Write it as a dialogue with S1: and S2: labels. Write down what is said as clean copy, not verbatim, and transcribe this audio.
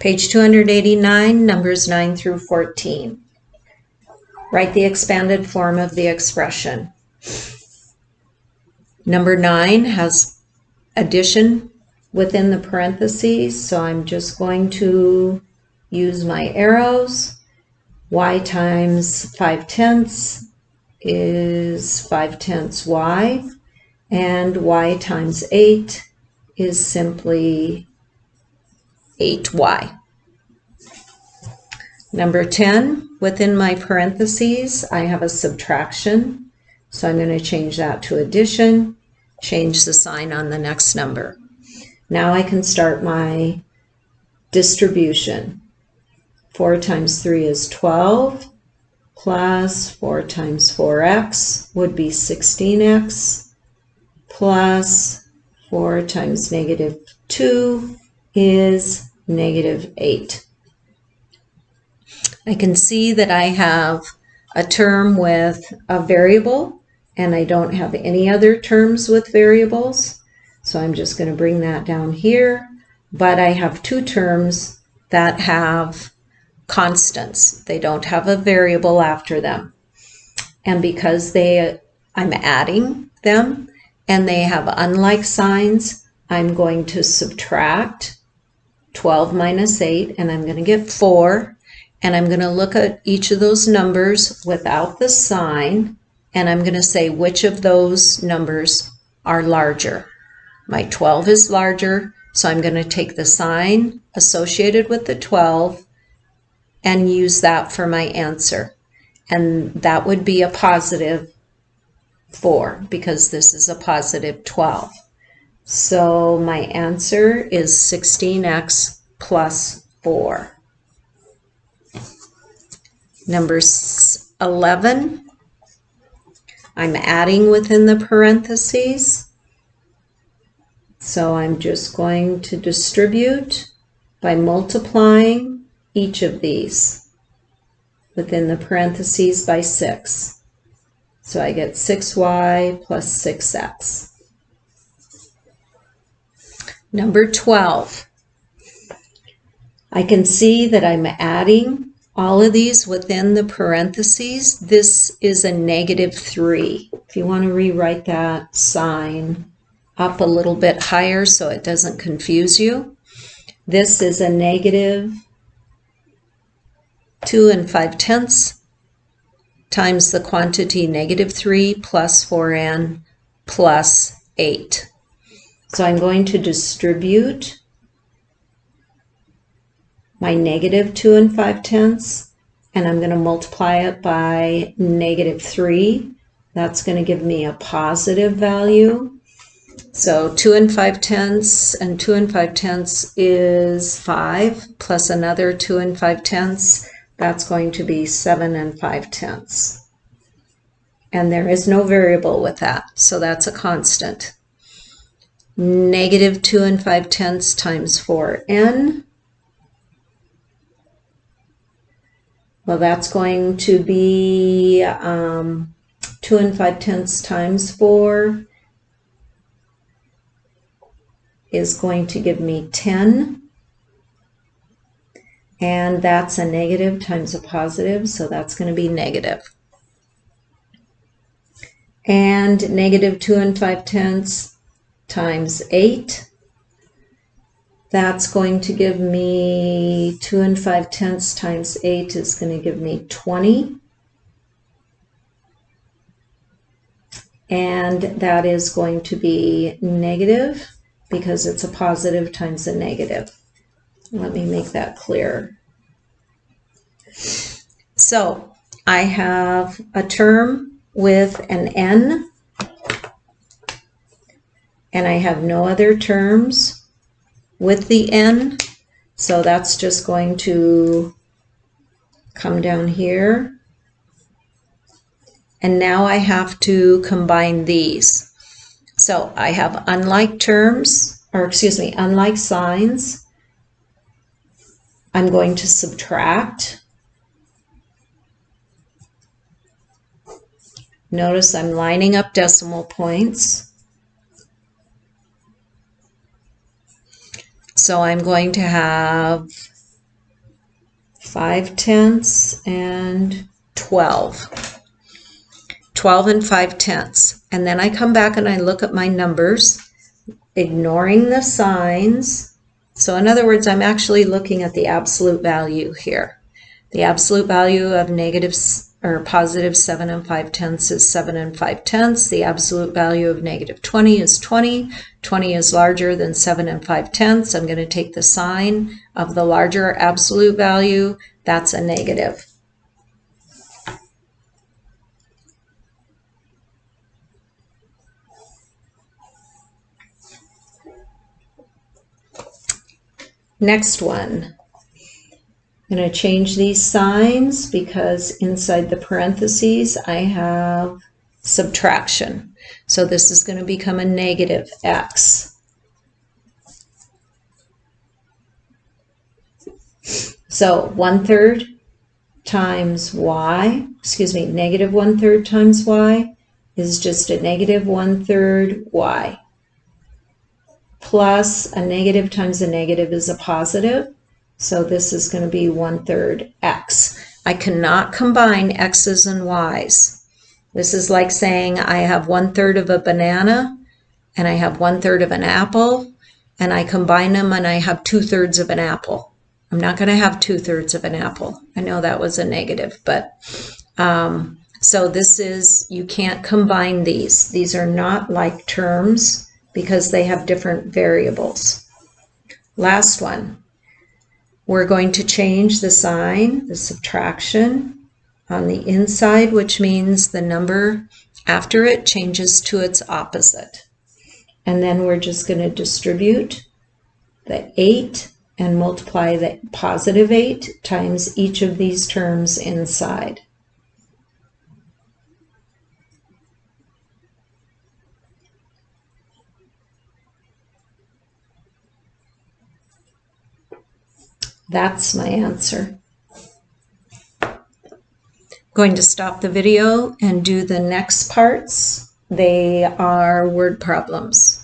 S1: Page 289, numbers 9 through 14. Write the expanded form of the expression. Number 9 has addition within the parentheses, so I'm just going to use my arrows. Y times 5/10 is 5/10 y, and y times 8 is simply 8y. Number 10, within my parentheses, I have a subtraction, so I'm going to change that to addition, change the sign on the next number. Now I can start my distribution. 4 times 3 is 12, plus 4 times 4x would be 16x, plus 4 times negative 2 is negative 8. I can see that I have a term with a variable, and I don't have any other terms with variables, so I'm just going to bring that down here. But I have two terms that have constants. They don't have a variable after them. And because I'm adding them and they have unlike signs, I'm going to subtract 12 minus 8, and I'm going to get 4. And I'm going to look at each of those numbers without the sign, and I'm going to say which of those numbers are larger. My 12 is larger, so I'm going to take the sign associated with the 12 and use that for my answer. And that would be a positive 4, because this is a positive 12. So my answer is 16x plus 4. Number 11, I'm adding within the parentheses. So I'm just going to distribute by multiplying each of these within the parentheses by 6. So I get 6y plus 6x. Number 12, I can see that I'm adding all of these within the parentheses. This is a negative 3. If you want to rewrite that sign up a little bit higher so it doesn't confuse you, this is a negative 2 5/10 times the quantity negative 3 plus 4n plus 8. So I'm going to distribute my negative 2 5/10, and I'm going to multiply it by negative 3. That's going to give me a positive value. So 2 5/10 and 2 5/10 is 5, plus another 2 5/10. That's going to be 7 5/10. And there is no variable with that, so that's a constant. Negative 2 5/10 times 4n. Well, that's going to be 2 5/10 times 4 is going to give me 10. And that's a negative times a positive, so that's going to be negative. And negative 2 5/10 times 8, that's going to give me 2 5/10 times 8 is going to give me 20. And that is going to be negative because it's a positive times a negative. Let me make that clear. So I have a term with an n, and I have no other terms with the n, so that's just going to come down here. And now I have to combine these. So I have unlike terms, or excuse me, unlike signs. I'm going to subtract. Notice I'm lining up decimal points. So I'm going to have 5/10, and 12. 12 and 5/10. And then I come back and I look at my numbers, ignoring the signs. So in other words, I'm actually looking at the absolute value here. The absolute value of positive 7 and 5/10 is 7 and 5/10. The absolute value of negative 20 is 20. 20 is larger than 7 and 5/10. I'm going to take the sign of the larger absolute value. That's a negative. Next one. I'm going to change these signs because inside the parentheses I have subtraction. So this is going to become a negative x. So 1/3 times y, negative 1/3 times y is just a negative 1/3 y. Plus a negative times a negative is a positive. So this is going to be 1/3 x. I cannot combine x's and y's. This is like saying I have 1/3 of a banana and I have 1/3 of an apple, and I combine them and I have 2/3 of an apple. I'm not going to have 2/3 of an apple. I know that was a negative, but so this is, you can't combine these. These are not like terms because they have different variables. Last one. We're going to change the sign, the subtraction, on the inside, which means the number after it changes to its opposite. And then we're just going to distribute the 8 and multiply the positive 8 times each of these terms inside. That's my answer. I'm going to stop the video and do the next parts. They are word problems.